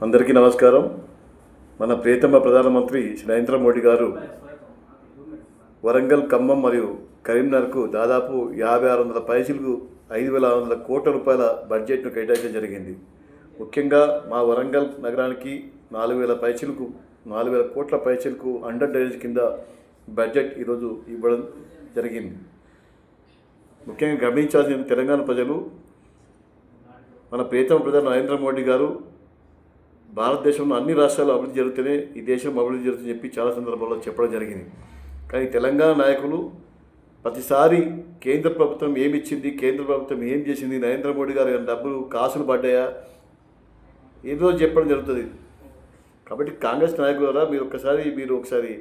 అందరికీ నమస్కారం. మన ప్రియతమ ప్రధానమంత్రి శ్రీ నరేంద్ర మోడీ గారు వరంగల్, ఖమ్మం మరియు కరీంనగర్కు దాదాపు 5600 పైసలకు 5600 కోట్ల రూపాయల బడ్జెట్ను కేటాయించడం జరిగింది. ముఖ్యంగా మా వరంగల్ నగరానికి 4000 పైసలకు 4000 కోట్ల పైసలకు అండర్ డ్రైనేజ్ కింద బడ్జెట్ ఈరోజు ఇవ్వడం జరిగింది. ముఖ్యంగా గమనించాల్సిన తెలంగాణ ప్రజలు, మన ప్రియతమ ప్రధాని నరేంద్ర మోడీ గారు భారతదేశంలో అన్ని రాష్ట్రాలు అభివృద్ధి జరుగుతూనే ఈ దేశం అభివృద్ధి జరుగుతుందని చెప్పి చాలా సందర్భాల్లో చెప్పడం జరిగింది. కానీ తెలంగాణ నాయకులు ప్రతిసారి కేంద్ర ప్రభుత్వం ఏమి ఇచ్చింది, కేంద్ర ప్రభుత్వం ఏం చేసింది, నరేంద్ర మోడీ గారు డబ్బులు కాసులు పడ్డాయా, ఏదో చెప్పడం జరుగుతుంది. కాబట్టి కాంగ్రెస్ నాయకుల ద్వారా మీరు ఒకసారి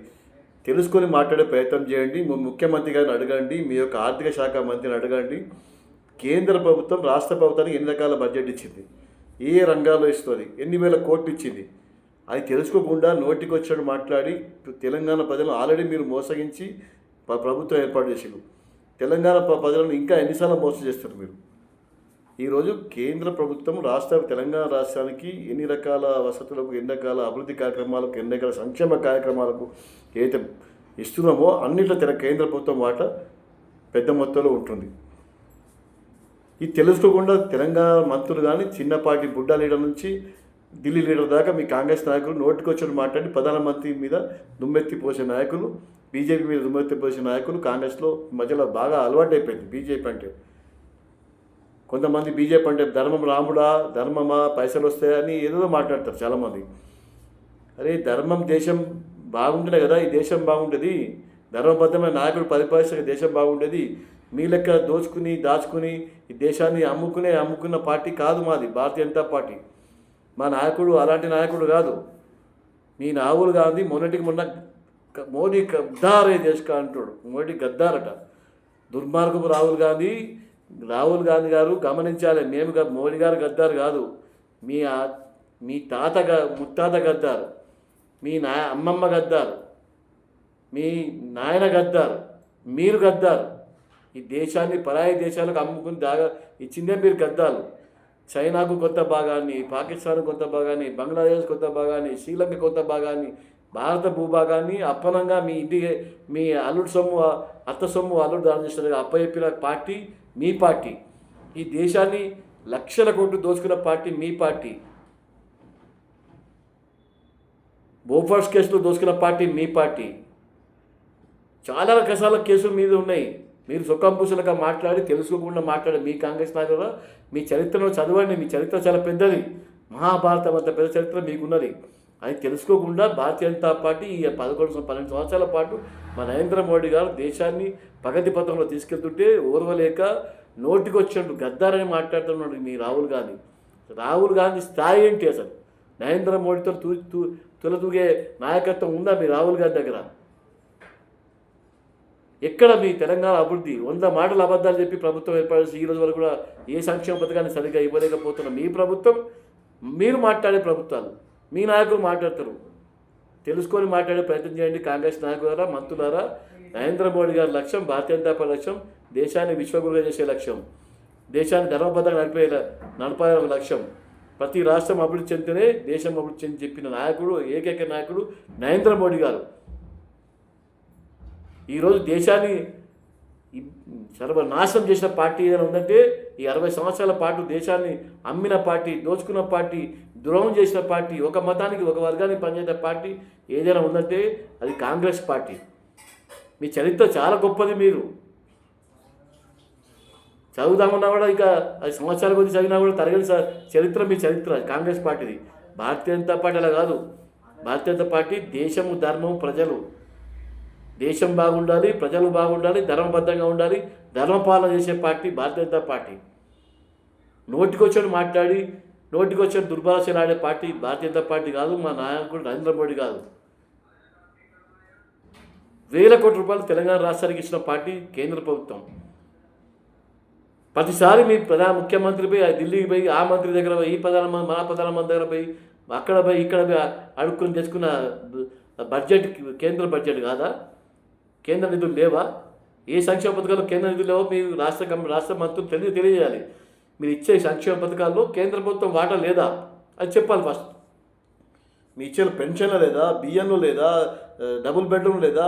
తెలుసుకొని మాట్లాడే ప్రయత్నం చేయండి. ముఖ్యమంత్రి గారిని అడగండి, మీ యొక్క ఆర్థిక శాఖ మంత్రిని అడగండి. కేంద్ర ప్రభుత్వం రాష్ట్ర ప్రభుత్వానికి ఎన్ని రకాల బడ్జెట్ ఇచ్చింది, ఏ రంగాల్లో ఇస్తుంది, ఎన్ని వేల కోట్లు ఇచ్చింది, అది తెలుసుకోకుండా నోటికి వచ్చాడు మాట్లాడి తెలంగాణ ప్రజలను ఆల్రెడీ మీరు మోసగించి ప్రభుత్వం ఏర్పాటు చేసారు. తెలంగాణ ప్రజలను ఇంకా ఎన్నిసార్లు మోసం చేస్తారు మీరు? ఈరోజు కేంద్ర ప్రభుత్వం తెలంగాణ రాష్ట్రానికి ఎన్ని రకాల వసతులకు, ఎన్ని రకాల అభివృద్ధి కార్యక్రమాలకు, ఎన్ని రకాల సంక్షేమ కార్యక్రమాలకు ఏదైతే ఇస్తున్నామో అన్నింటిలో కేంద్ర ప్రభుత్వం వాటా పెద్ద మొత్తంలో ఉంటుంది. ఇది తెలుసుకోకుండా తెలంగాణ మంత్రులు కానీ చిన్నపాటి బుడ్డా లీడర్ నుంచి ఢిల్లీ లీడర్ దాకా మీ కాంగ్రెస్ నాయకులు నోటికొచ్చి మాట్లాడి ప్రధానమంత్రి మీద దుమ్మెత్తి పోసే నాయకులు, బీజేపీ మీద దుమ్మెత్తి పోసే నాయకులు కాంగ్రెస్లో మధ్యలో బాగా అలవాటు అయిపోయింది. బీజేపీ అంటే కొంతమంది బీజేపీ అంటే ధర్మం రాముడా, ధర్మమా, పైసలు వస్తాయని ఏదో మాట్లాడతారు చాలామంది. అరే ధర్మం, దేశం బాగుంటేనే కదా ఈ దేశం బాగుంటుంది. ధర్మబద్ధమైన నాయకుడు పరిపాలిస్తే దేశం బాగుండేది. మీ లెక్క దాచుకుని ఈ దేశాన్ని అమ్ముకున్న పార్టీ కాదు మాది భారతీయ జనతా పార్టీ. మా నాయకుడు అలాంటి నాయకుడు కాదు. మీ రాహుల్ గాంధీ మొన్న మోడీ గద్దారే దేశకా అంటాడు. మోడీ గద్దారట, దుర్మార్గపు రాహుల్ గాంధీ గారు గమనించాలి. మోడీ గారు గద్దారు కాదు, మీ ముత్తాత గద్దారు, మీ అమ్మమ్మ గద్దారు, మీ నాయన గద్దారు, మీరు గద్దారు. ఈ దేశాన్ని పరాయి దేశాలకు అమ్ముకుని ఇచ్చిందే మీరు గద్దాలు. చైనాకు కొంత భాగాన్ని, పాకిస్తాన్ కొంత భాగాన్ని, బంగ్లాదేశ్ కొంత భాగాన్ని, శ్రీలంక కొంత భాగాన్ని, భారత భూభాగాన్ని అప్పనంగా మీ ఇంటికి మీ అల్లుడు సొమ్ము, అత్త సొమ్ము అల్లుడు దానం చేసిన అప్పచెప్పిన పార్టీ మీ పార్టీ. ఈ దేశాన్ని లక్షల కోట్లు దోచుకున్న పార్టీ మీ పార్టీ. బోఫర్స్ కేసులు దోచుకున్న పార్టీ మీ పార్టీ. చాలా రకాల కేసులు మీద ఉన్నాయి. మీరు సుఖంపూసలుగా మాట్లాడి తెలుసుకోకుండా మాట్లాడే మీ కాంగ్రెస్ నాయకులు మీ చరిత్రను చదవండి. మీ చరిత్ర చాలా పెద్దది. మహాభారతం అంత పెద్ద చరిత్ర మీకున్నది. అది తెలుసుకోకుండా భారతీయ జనతా పార్టీ ఈ 12 సంవత్సరాల పాటు మా నరేంద్ర మోడీ గారు దేశాన్ని ప్రగతి పథంలో తీసుకెళ్తుంటే ఓర్వలేక నోటికి వచ్చినట్టు గద్దారని మాట్లాడుతున్నాడు మీ రాహుల్ గాంధీ స్థాయి ఏంటి అసలు? నరేంద్ర మోడీతో తులతూగే నాయకత్వం ఉందా మీ రాహుల్ గాంధీ దగ్గర? ఎక్కడ మీ తెలంగాణ అభివృద్ధి? 100 మాటలు అబద్ధాలు చెప్పి ప్రభుత్వం ఏర్పాటు చేసి ఈ రోజు వరకు కూడా ఏ సంక్షేమ పథకాన్ని సరిగ్గా ఇవ్వలేకపోతున్న మీ ప్రభుత్వం, మీరు మాట్లాడే ప్రభుత్వాలు, మీ నాయకులు మాట్లాడతారు. తెలుసుకొని మాట్లాడే ప్రయత్నం చేయండి. కాంగ్రెస్ నాయకులారా, మంత్రులారా, నరేంద్ర మోడీ గారి లక్ష్యం, భారతీయ జనతా పార్టీ లక్ష్యం దేశాన్ని విశ్వగురుగా చేసే లక్ష్యం, దేశాన్ని ధర్మబద్ధంగా నడపాలనే ఒక లక్ష్యం. ప్రతి రాష్ట్రం అభివృద్ధి చెందితేనే దేశం అభివృద్ధి చెంది చెప్పిన నాయకుడు, ఏకైక నాయకుడు నరేంద్ర మోడీ గారు. ఈరోజు దేశాన్ని సర్వనాశనం చేసిన పార్టీ ఏదైనా ఉందంటే ఈ 60 సంవత్సరాల పాటు దేశాన్ని అమ్మిన పార్టీ, దోచుకున్న పార్టీ, ద్రోహం చేసిన పార్టీ, ఒక మతానికి ఒక వర్గానికి పనిచేసే పార్టీ ఏదైనా ఉందంటే అది కాంగ్రెస్ పార్టీ. మీ చరిత్ర చాలా గొప్పది. మీరు చదువుదామన్నా కూడా ఇక 10 సంవత్సరాల కొద్ది చదివినా కూడా తరగని చరిత్ర మీ చరిత్ర కాంగ్రెస్ పార్టీది. భారతీయ జనతా పార్టీ అలా కాదు. భారతీయ జనతా పార్టీ దేశము, ధర్మం, ప్రజలు. దేశం బాగుండాలి, ప్రజలు బాగుండాలి, ధర్మబద్ధంగా ఉండాలి, ధర్మపాలన చేసే పార్టీ భారతీయ జనతా పార్టీ. నోటికొచ్చాడు మాట్లాడి నోటికొచ్చాడు దుర్భాషలు ఆడే పార్టీ భారతీయ జనతా పార్టీ కాదు. మా నాయకుడు నరేంద్ర మోడీ కాదు. 1000 కోట్ల రూపాయలు తెలంగాణ రాష్ట్రానికి ఇచ్చిన పార్టీ కేంద్ర ప్రభుత్వం. ప్రతిసారి మీ ముఖ్యమంత్రి పోయి ఢిల్లీకి పోయి ఆ మంత్రి దగ్గర పోయి మన ప్రధానమంత్రి దగ్గర పోయి అక్కడ పోయి ఇక్కడ అడుక్కుని తెచ్చుకున్న బడ్జెట్ కేంద్ర బడ్జెట్ కాదా? కేంద్ర నిధులు లేవా? ఏ సంక్షేమ పథకాలు కేంద్ర నిధులు లేవో మీరు రాష్ట్ర మంత్రులు తెలియజేయాలి. మీరు ఇచ్చే సంక్షేమ పథకాల్లో కేంద్ర ప్రభుత్వం వాటా లేదా అది చెప్పాలి ఫస్ట్. మీ ఇచ్చిన పెన్షన్లు లేదా, బియ్యంలో లేదా, డబుల్ బెడ్రూమ్ లేదా,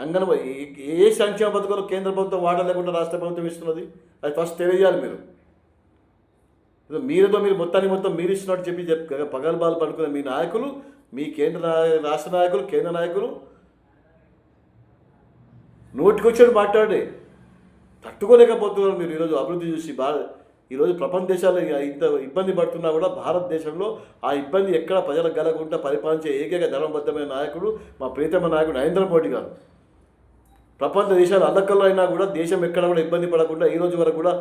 అంగన్వాడీ ఏ సంక్షేమ పథకాలు కేంద్ర ప్రభుత్వం వాడలేకుండా రాష్ట్ర ప్రభుత్వం ఇస్తున్నది? అది ఫస్ట్ తెలియజేయాలి మీరు. మీరు మొత్తం మీరు ఇస్తున్నట్టు చెప్పి పగలబాలు పడుకునే మీ నాయకులు, మీ రాష్ట్ర నాయకులు, కేంద్ర నాయకులు నోటికొచ్చాడు మాట్లాడే తట్టుకోలేకపోతున్నారు మీరు. ఈరోజు అభివృద్ధి చూసి ఈరోజు ప్రపంచ దేశాలు ఇంత ఇబ్బంది పడుతున్నా కూడా భారతదేశంలో ఆ ఇబ్బంది ఎక్కడ ప్రజలకు కలగకుండా పరిపాలించే ఏకైక ధర్మబద్ధమైన నాయకుడు మా ప్రీతమ నాయకుడు నరేంద్ర మోడీ గారు. ప్రపంచ దేశాలు అల్లకల్లో అయినా కూడా దేశం ఎక్కడ కూడా ఇబ్బంది పడకుండా ఈ రోజు వరకు కూడా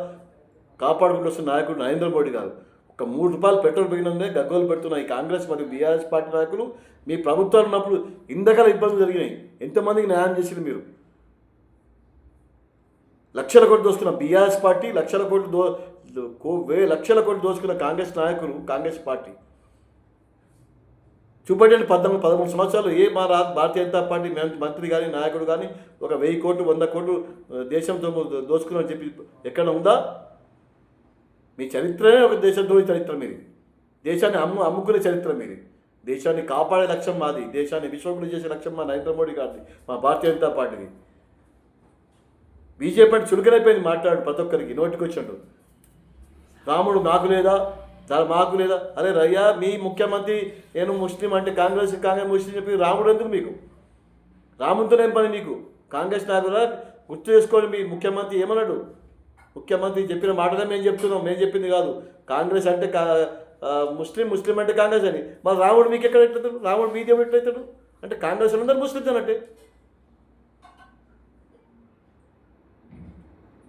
కాపాడుకుంటూ వస్తున్న నాయకుడు నరేంద్ర మోడీ గారు. ఒక ₹3 పెట్రోల్ పెరిగినందే గగ్గోలు పెడుతున్న ఈ కాంగ్రెస్ మరియు బీఆర్ఎస్ పార్టీ నాయకులు మీ ప్రభుత్వాలు ఉన్నప్పుడు ఇంతకాల ఇబ్బందులు జరిగినాయి. ఎంతమందికి న్యాయం చేసింది మీరు? లక్షల కోట్లు దోచుకున్న బీఆర్ఎస్ పార్టీ, లక్షల కోట్లు దోచుకున్న కాంగ్రెస్ నాయకులు, కాంగ్రెస్ పార్టీ చూపెట్టండి. 13 సంవత్సరాలు మా భారతీయ జనతా పార్టీ మంత్రి కానీ నాయకుడు కానీ ఒక 1000 కోట్లు 100 కోట్లు దేశంతో దోచుకున్నామని చెప్పి ఎక్కడ ఉందా? మీ చరిత్రనే ఒక దేశద్రోహి చరిత్ర మీది. దేశాన్ని అమ్ముకునే చరిత్ర మీది. దేశాన్ని కాపాడే లక్ష్యం మాది. దేశాన్ని విశ్వగురు చేసే లక్ష్యం మా నరేంద్ర మోడీ గారిది, మా భారతీయ జనతా పార్టీది. బీజేపీ అంటే చురుకనైపోయింది. మాట్లాడు ప్రతి ఒక్కరికి నోటికొచ్చాడు. రాముడు నాకు లేదా, మాకు లేదా? అరే రయ్యా, మీ ముఖ్యమంత్రి నేను ముస్లిం అంటే కాంగ్రెస్ ముస్లిం చెప్పి రాముడు ఎందుకు మీకు? రాముడితోనేం పని మీకు? కాంగ్రెస్ నాయకుల గుర్తు చేసుకొని మీ ముఖ్యమంత్రి ఏమన్నాడు? ముఖ్యమంత్రి చెప్పిన మాటనే మేము చెప్తున్నాం, మేము చెప్పింది కాదు. కాంగ్రెస్ అంటే ముస్లిం అంటే కాంగ్రెస్ అని. మరి రాముడు మీకు ఎక్కడ ఎట్లవుతాడు? రాముడు మీ దేవుడు ఎట్లయితాడు? అంటే కాంగ్రెస్ అందరూ ముస్లింస్ అన్నట్టే.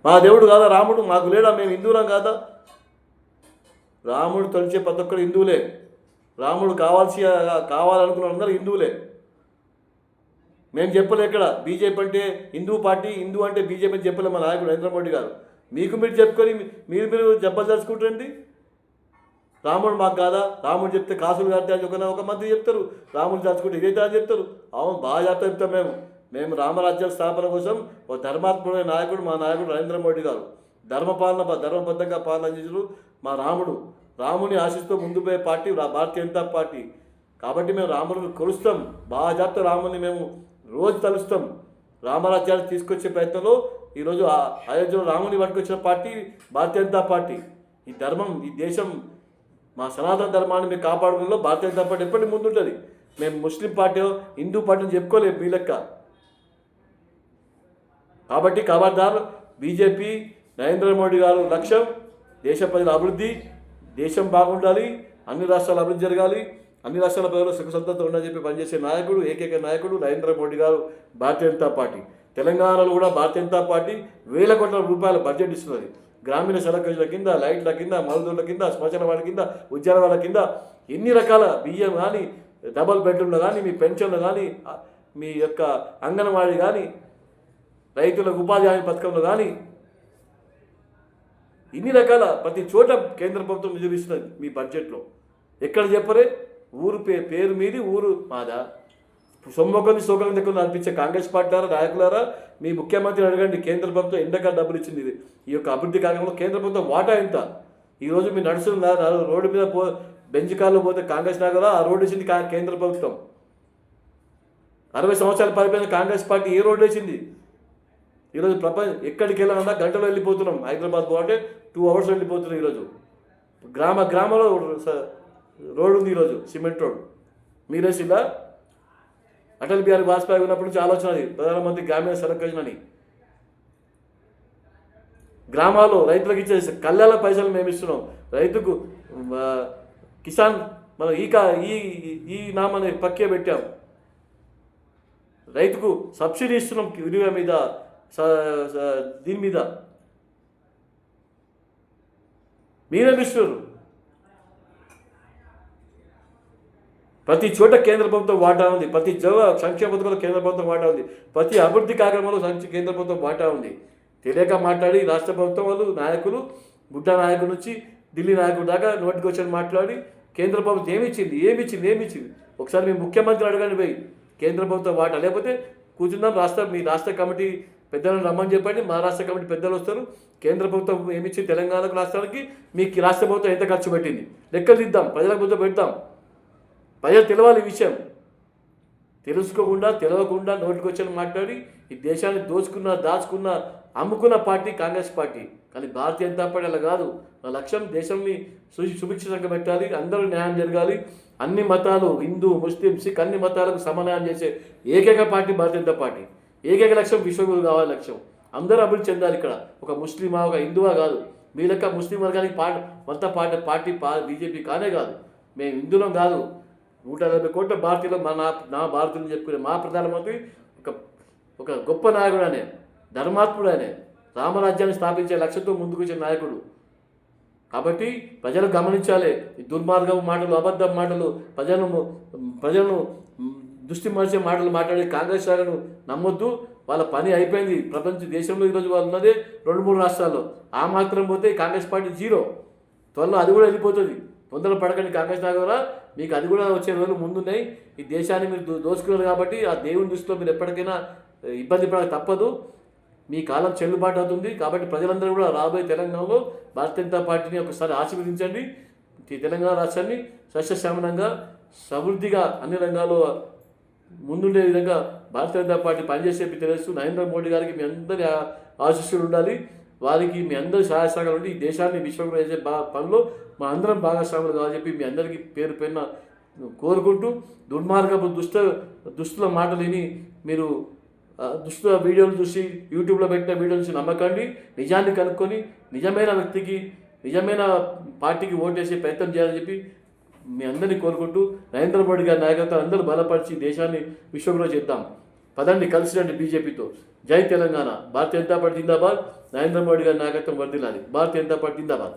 మా దేవుడు కాదా రాముడు? మాకు లేడా? మేము హిందువులం కాదా? రాముడు తొలిచే ప్రతి ఒక్కరు హిందువులే. రాముడు కావాలనుకున్న అందరూ హిందువులే. మేము చెప్పలే ఎక్కడ బీజేపీ అంటే హిందూ పార్టీ, హిందూ అంటే బీజేపీ అని చెప్పలే మా నాయకుడు నరేంద్ర మోడీ గారు. మీరు చెప్పుకొని మీరు జబ్బలు తెలుసుకుంటారండి. రాముడు మాకు కాదా? రాముడు చెప్తే కాసులు కడితే అని ఒక మంత్రి చెప్తారు. రాముడు తలుచుకుంటే ఇదైతే అని చెప్తారు. అవును, బాగా చెప్తాం. మేము రామరాజ్యాల స్థాపన కోసం ఒక ధర్మాత్ముడైన నాయకుడు మా నాయకుడు నరేంద్ర మోడీ గారు. ధర్మబద్ధంగా పాలన చేసారు మా రాముని ఆశిస్తూ ముందు పోయే పార్టీ భారతీయ జనతా పార్టీ. కాబట్టి మేము రాముని కొలుస్తాం. బాగా చెప్తే రాముని మేము రోజు తలుస్తాం. రామరాజ్యాన్ని తీసుకొచ్చే ప్రయత్నంలో ఈరోజు అయోధ్యలో రాముని పట్టుకొచ్చిన పార్టీ భారతీయ జనతా పార్టీ. ఈ దేశం మా సనాతన ధర్మాన్ని మేము కాపాడుకోవడంలో భారతీయ జనతా పార్టీ ఎప్పటికీ ముందుంటుంది. మేము ముస్లిం పార్టీ, హిందూ పార్టీని చెప్పుకోలేము మీ లెక్క. కాబట్టి ఖబర్దార్, బీజేపీ నరేంద్ర మోడీ గారు లక్ష్యం దేశ ప్రజల అభివృద్ధి, దేశం బాగుండాలి, అన్ని రాష్ట్రాల అభివృద్ధి జరగాలి, అన్ని రాష్ట్రాల ప్రజలు సుఖ సంతోషంతో ఉండాలని చెప్పి పనిచేసే నాయకుడు, ఏకైక నాయకుడు నరేంద్ర మోడీ గారు, భారతీయ జనతా పార్టీ. తెలంగాణలో కూడా భారతీయ జనతా పార్టీ వేల కోట్ల రూపాయల బడ్జెట్ ఇస్తున్నది. గ్రామీణ సడక్ యోజన కింద, లైట్ల కింద, మరుదుల కింద, శ్మశాన వాటి కింద, ఉద్యాన వాళ్ళ కింద ఎన్ని రకాల బియ్యం కానీ, డబల్ బెడ్రూమ్లు కానీ, మీ పెన్షన్లు కానీ, మీ యొక్క అంగన్వాడీ కానీ, రైతులకు ఉపాధి హామీ పథకంలో కానీ ఇన్ని రకాల ప్రతి చోట కేంద్ర ప్రభుత్వం నిధులు ఇస్తున్నది మీ బడ్జెట్లో. ఎక్కడ చెప్పరే? ఊరు పేరు మీది, ఊరు మాదా? సొమ్మొక్కని సోకం దగ్గర అనిపించే కాంగ్రెస్ పార్టీలారా, నాయకులారా, మీ ముఖ్యమంత్రిని అడగండి. కేంద్ర ప్రభుత్వం ఎంతకాల డబ్బులు ఇచ్చింది ఈ యొక్క అభివృద్ధి కార్యక్రమంలో? కేంద్ర ప్రభుత్వం వాటా ఎంత? ఈరోజు మీరు నడుస్తున్న రోడ్డు మీద బెంచ్ కార్లో పోతే కాంగ్రెస్ నాయకులా, ఆ రోడ్డు ఇచ్చింది కేంద్ర ప్రభుత్వం. 60 సంవత్సరాల పరిపాలన కాంగ్రెస్ పార్టీ ఏ రోడ్డు వేసింది? ఈరోజు ఎక్కడికి వెళ్ళాలన్నా గంటలో వెళ్ళిపోతున్నాం. హైదరాబాద్ పోవాలంటే 2 hours వెళ్ళిపోతున్నాం. ఈరోజు గ్రామంలో రోడ్డు ఉంది. ఈరోజు సిమెంట్ రోడ్ మీరేసిలా. అటల్ బిహారీ వాజ్పేయి ఉన్నప్పటి నుంచి ఆలోచన అది, ప్రధానమంత్రి గ్రామీణ సడక్ యోజన అని. గ్రామాల్లో రైతులకు ఇచ్చే కళ్యాణ పైసలు మేము ఇస్తున్నాం. రైతుకు కిసాన్ మనం ఈ నామని పక్కే పెట్టాం. రైతుకు సబ్సిడీ ఇస్తున్నాం విలువ మీద, దీని మీద మీరేమిస్తున్నారు? ప్రతి చోట కేంద్ర ప్రభుత్వం వాటా ఉంది. ప్రతి సంక్షేమ పథకంలో కేంద్ర ప్రభుత్వం వాటా ఉంది. ప్రతి అభివృద్ధి కార్యక్రమంలో కేంద్ర ప్రభుత్వం వాటా ఉంది. తెలియక మాట్లాడి రాష్ట్ర ప్రభుత్వం వాళ్ళు నాయకులు, బుడ్డ నాయకుల నుంచి ఢిల్లీ నాయకుడు దాకా నోటికి వచ్చి మాట్లాడి కేంద్ర ప్రభుత్వం ఏమిచ్చింది ఒకసారి మీ ముఖ్యమంత్రి అడగండి పోయి. కేంద్ర ప్రభుత్వం వాటా లేకపోతే కూర్చుందాం. మీ రాష్ట్ర కమిటీ పెద్దలను రమ్మని చెప్పండి. మా రాష్ట్ర కమిటీ పెద్దలు వస్తారు. కేంద్ర ప్రభుత్వం ఏమిచ్చింది తెలంగాణకు, రాష్ట్రానికి, మీకు రాష్ట్ర ప్రభుత్వం ఎంత ఖర్చు పెట్టింది లెక్కలు దిద్దాం. ప్రజల ముందు పెడతాం. ప్రజలు తెలవాలి ఈ విషయం. తెలుసుకోకుండా తెలవకుండా నోటికొచ్చిన మాట్లాడి ఈ దేశాన్ని దాచుకున్న అమ్ముకున్న పార్టీ కాంగ్రెస్ పార్టీ. కానీ భారతీయ జనతా పార్టీ అలా కాదు. నా లక్ష్యం దేశంని సుభిక్షితంగా పెట్టాలి, అందరూ న్యాయం జరగాలి, అన్ని మతాలు హిందూ ముస్లిం సిక్ అన్ని మతాలకు సమన్వయం చేసే ఏకైక పార్టీ భారతీయ జనతా పార్టీ. ఏకైక లక్ష్యం విశ్వగురు కావాలి లక్ష్యం. అందరూ అభివృద్ధి చెందాలి. ఇక్కడ ఒక ముస్లిమా ఒక హిందువా కాదు. మీ లెక్క ముస్లిం వర్గానికి పార్టీ బీజేపీ కానే కాదు. మేము హిందువులం కాదు. 140 కోట్ల భారతీయులు నా భారతీయులు చెప్పుకునే మా ప్రధానమంత్రి ఒక గొప్ప నాయకుడు అనే ధర్మాత్ముడు అనే రామరాజ్యాన్ని స్థాపించే లక్ష్యంతో ముందుకు వచ్చిన నాయకుడు. కాబట్టి ప్రజలు గమనించాలి. ఈ దుర్మార్గం మాటలు అబద్ధం మాటలు ప్రజలను దృష్టి మరిచే మాటలు మాట్లాడే కాంగ్రెస్ వాళ్ళను నమ్మొద్దు. వాళ్ళ పని అయిపోయింది. దేశంలో ఈరోజు వాళ్ళు ఉన్నదే 2-3 రాష్ట్రాల్లో. ఆ మాత్రం పోతే కాంగ్రెస్ పార్టీ జీరో. త్వరలో అది కూడా వెళ్ళిపోతుంది. తొందర పడకండి కాంగ్రెస్ నాయకురా, మీకు అది కూడా వచ్చే రోజులు ముందున్నాయి. ఈ దేశాన్ని మీరు దోచుకున్నారు కాబట్టి ఆ దేవుని దృష్టిలో మీరు ఎప్పటికైనా ఇబ్బంది పడక తప్పదు. మీ కాలం చెల్లుబాటు అవుతుంది. కాబట్టి ప్రజలందరూ కూడా రాబోయే తెలంగాణలో భారతీయ జనతా పార్టీని ఒకసారి ఆశీర్వదించండి. తెలంగాణ రాష్ట్రాన్ని సస్యశ్యామలంగా సమృద్ధిగా అన్ని రంగాల్లో ముందుండే విధంగా భారతీయ జనతా పార్టీ పనిచేసే తెలుసు. నరేంద్ర మోడీ గారికి మీ అందరి ఆశీస్సులు ఉండాలి. వారికి మీ అందరి సహాయ సహకారాలు ఉండి ఈ దేశాన్ని విశ్వగురు చేసే పనిలో మా అందరం భాగస్వాములు కావాలని చెప్పి మీ అందరికీ పేరు పేరున కోరుకుంటూ, దుర్మార్గపు దుస్తుల మాటలు విని మీరు దుస్తుల వీడియోలు చూసి యూట్యూబ్లో పెట్టిన వీడియోలు చూసి నమ్మకండి. నిజాన్ని కనుక్కొని నిజమైన వ్యక్తికి నిజమైన పార్టీకి ఓటేసే ప్రయత్నం చేయాలని చెప్పి మీ అందరినీ కోరుకుంటూ, నరేంద్ర మోడీ గారి నాయకత్వం అందరూ బలపరిచి దేశాన్ని విశ్వగురు చేద్దాం. పదండి కలిసి రండి బీజేపీతో. జై తెలంగాణ. భారతీయ జనతా పార్టీ జిందాబాద్. నరేంద్ర మోడీ గారి నాయకత్వం వర్ధిల్లాలి. భారతీయ జనతా పార్టీ జిందాబాద్.